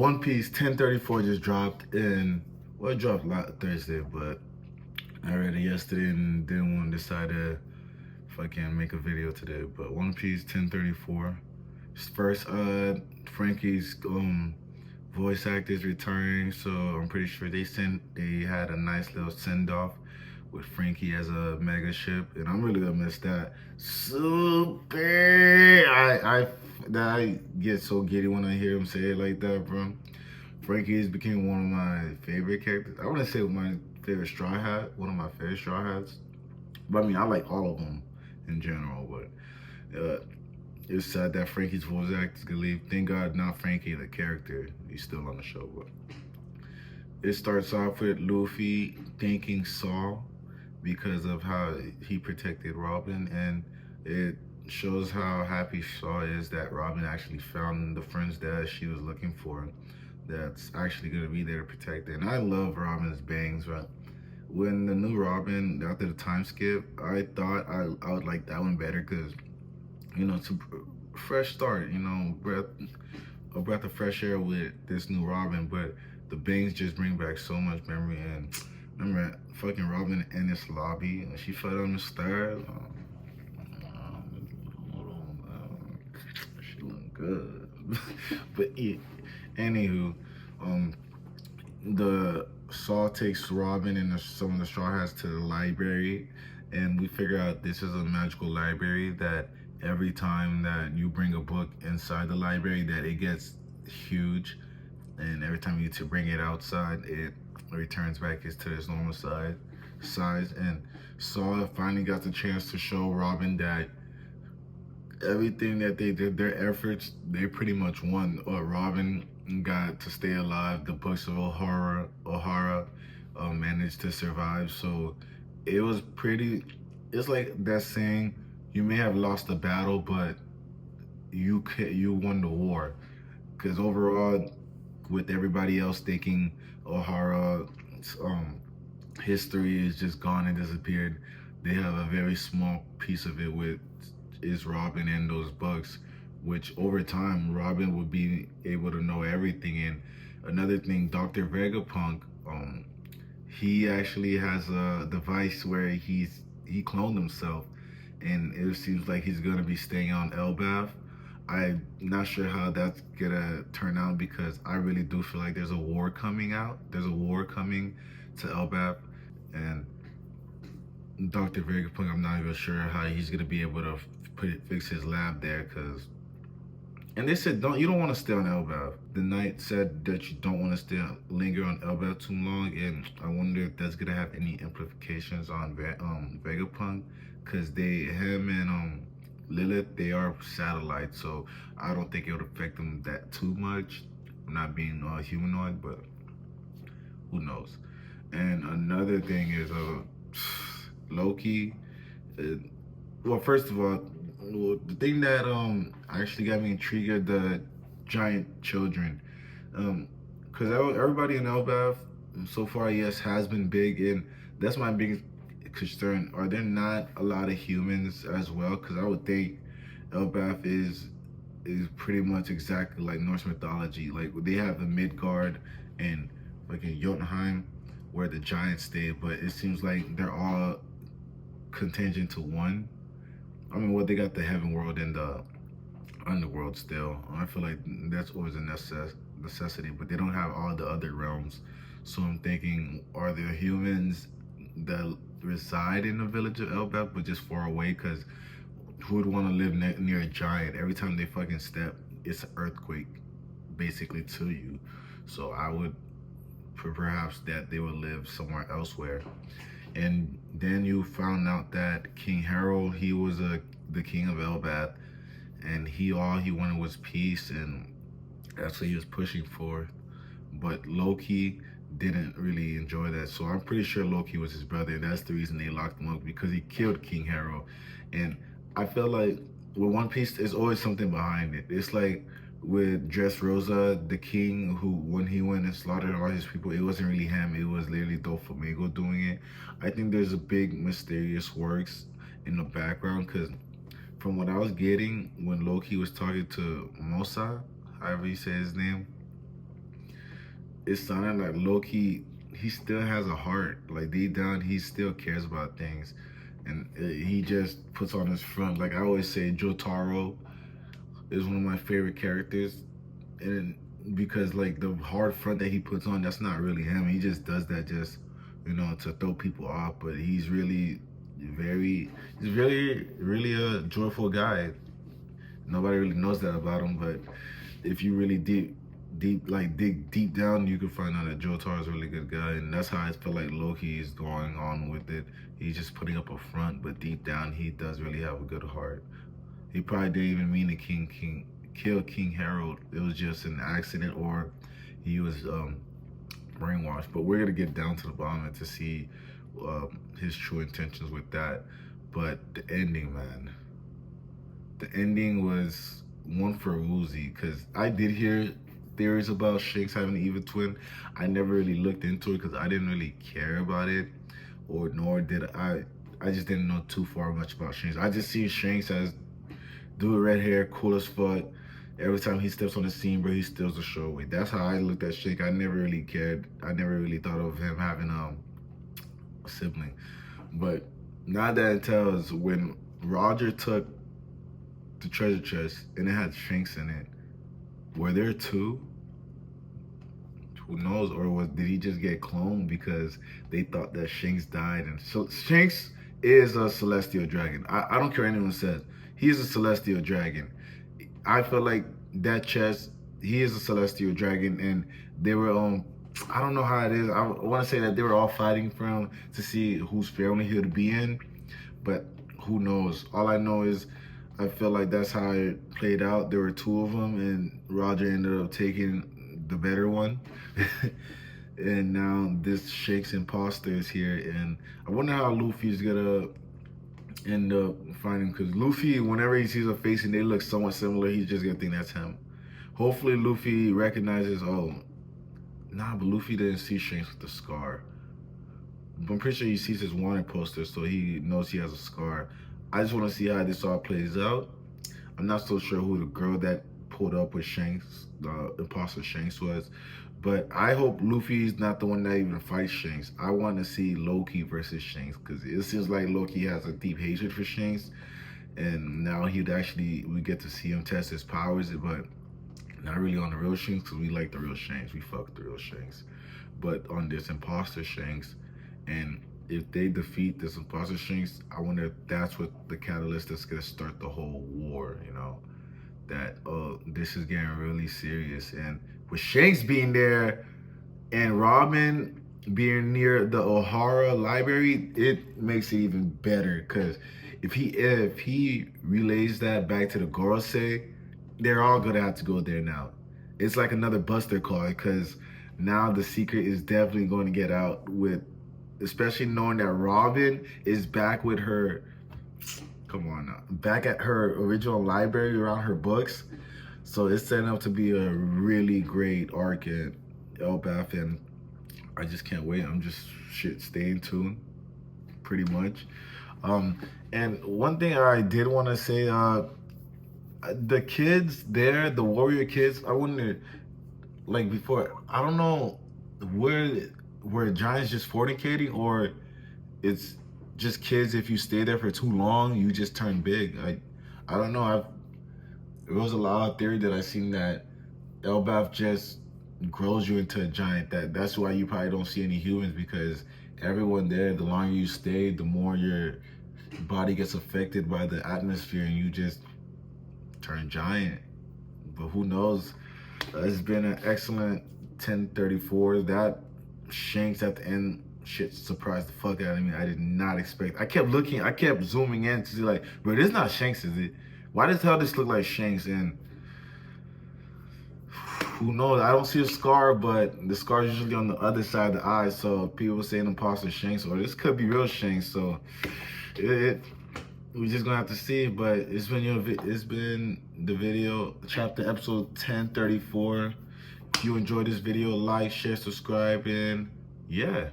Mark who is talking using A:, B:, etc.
A: One Piece 1034 just dropped in, well, it dropped Thursday, but I read it yesterday and didn't want to decide to fucking make a video today. But One Piece 1034, first, Frankie's voice actor is returning, so I'm pretty sure they had a nice little send off with Frankie as a mega ship, and I'm really gonna miss that. Super, I get so giddy when I hear him say it like that, bro. Frankie has became one of my favorite characters. I wouldn't say my favorite Straw Hat, one of my favorite Straw Hats, but I mean I like all of them in general. But it's sad that Frankie's voice actor is gonna leave. Thank God, not Frankie the character. He's still on the show, but it starts off with Luffy thanking Saul because of how he protected Robin, and it shows how happy Saul is that Robin actually found the friends that she was looking for, that's actually going to be there to protect her. And I love Robin's bangs, right? When the new Robin, after the time skip, I thought I would like that one better because, it's a fresh start, a breath of fresh air with this new Robin, but the bangs just bring back so much memory. And remember fucking Robin in this lobby, and she fell on the stairs. She looked good. But anywho, the Saul takes Robin and some of the Straw Hats to the library, and we figure out this is a magical library that every time that you bring a book inside the library that it gets huge, and every time you need to bring it outside it returns back to its normal size. And Saul finally got the chance to show Robin that everything that they did, their efforts, they pretty much won. Robin got to stay alive. The books of O'Hara managed to survive. So it was pretty, it's like that saying, you may have lost the battle, but you won the war. Because overall, with everybody else thinking O'Hara history is just gone and disappeared, they have a very small piece of it with is Robin and those books, which over time Robin would be able to know everything. And another thing, Dr. Vegapunk, he actually has a device where he cloned himself, and it seems like he's gonna be staying on Elbaf. I'm not sure how that's gonna turn out because I really do feel like there's a war coming out. There's a war coming to Elbaf, and Dr. Vegapunk, I'm not even sure how he's gonna be able to fix his lab there, and they said you don't want to stay on Elbaf. The knight said that you don't want to linger on Elbaf too long, and I wonder if that's gonna have any implications on Vegapunk, because him and Lilith, they are satellites, so I don't think it would affect them that too much, not being humanoid, but who knows. And another thing is Loki. Well, first of all, the thing that actually got me intrigued are the giant children, because everybody in Elbaf so far, yes, has been big, and that's my biggest concern. Are there not a lot of humans as well? Because I would think Elbaf is pretty much exactly like Norse mythology. Like they have the Midgard and like in Jotunheim where the giants stay, but it seems like they're all contingent to one. I mean, well, they got the heaven world and the underworld still. I feel like that's always a necessity, but they don't have all the other realms. So I'm thinking, are there humans that reside in the village of Elbaf but just far away? Because who would want to live near a giant? Every time they fucking step, it's an earthquake basically to you. So I would perhaps that they would live somewhere elsewhere. And then you found out that King Harold, he was the king of Elbaf, and all he wanted was peace, and that's what he was pushing for. But Loki didn't really enjoy that, so I'm pretty sure Loki was his brother, and that's the reason they locked him up, because he killed King Harold. And I feel like with One Piece, there's always something behind it. It's like with Dressrosa, the king, who when he went and slaughtered all his people, it wasn't really him, it was literally Doflamingo doing it. I think there's a big mysterious works in the background, because from what I was getting when Loki was talking to Mosa, however you say his name, it sounded like Loki, he still has a heart. Like deep down, he still cares about things, and he just puts on his front. Like I always say, Jotaro is one of my favorite characters, and because like the hard front that he puts on, that's not really him. He just does that just, to throw people off. But he's really he's really a joyful guy. Nobody really knows that about him, but if you really dig deep down, you can find out that Jotaro is a really good guy, and that's how I feel like Loki is going on with it. He's just putting up a front, but deep down, he does really have a good heart. He probably didn't even mean to kill King Harold. It was just an accident, or he was brainwashed. But we're gonna get down to the bottom and to see his true intentions with that. But the ending, man. The ending was one for Woozy, because I did hear theories about Shanks having an evil twin. I never really looked into it because I didn't really care about it, or nor did I just didn't know too far much about Shanks. I just see Shanks as dude with red hair, cool as fuck. Every time he steps on the scene, bro, he steals the show away. That's how I looked at Shanks. I never really cared. I never really thought of him having a sibling. But now that it tells, when Roger took the treasure chest and it had Shanks in it, were there two? Who knows? Or did he just get cloned because they thought that Shanks died? And so Shanks is a celestial dragon. I don't care what anyone says. He is a celestial dragon. I feel like that chest, he is a celestial dragon, and they were I don't know how it is. I want to say that they were all fighting for him to see whose family he would be in, but who knows? All I know is I feel like that's how it played out. There were two of them, and Roger ended up taking the better one. And now this Shanks imposter is here, and I wonder how Luffy's gonna end up finding, because Luffy, whenever he sees a face and they look somewhat similar, he's just gonna think that's him. Hopefully Luffy recognizes, oh, nah, but Luffy didn't see Shanks with the scar. I'm pretty sure he sees his wanted poster, so he knows he has a scar. I just want to see how this all plays out. I'm not so sure who the girl that pulled up with Shanks, imposter Shanks, was, but I hope Luffy's not the one that even fights Shanks. I want to see Loki versus Shanks, because it seems like Loki has a deep hatred for Shanks, and now we get to see him test his powers, but not really on the real Shanks, because we like the real Shanks. We fuck with the real Shanks. But on this imposter Shanks, and if they defeat this imposter Shanks, I wonder if that's what the catalyst that's gonna start the whole war, that this is getting really serious. And with Shanks being there and Robin being near the O'Hara library, it makes it even better, because if he relays that back to the Gorosei, they're all gonna have to go there now. It's like another Buster call, because now the secret is definitely going to get out, with especially knowing that Robin is back with her, come on now, back at her original library around her books. So it's setting up to be a really great arc at Elbaf, and I just can't wait. I'm just staying tuned, pretty much. And one thing I did want to say, the kids there, the warrior kids, I wonder, like before, I don't know where Giants just fornicating, or it's just kids. If you stay there for too long, you just turn big. I don't know. There was a lot of theory that I seen that Elbaf just grows you into a giant. That's why you probably don't see any humans, because everyone there, the longer you stay, the more your body gets affected by the atmosphere, and you just turn giant. But who knows? It's been an excellent 1034. That Shanks at the end, shit surprised the fuck out of me. I did not expect. I kept zooming in to see, like, bro, this is not Shanks, is it? Why does hell this look like Shanks? And who knows? I don't see a scar, but the scar is usually on the other side of the eye. So people saying imposter Shanks, or this could be real Shanks. So we're just gonna have to see. But it's been the video, chapter episode 1034. If you enjoyed this video, like, share, subscribe, and yeah.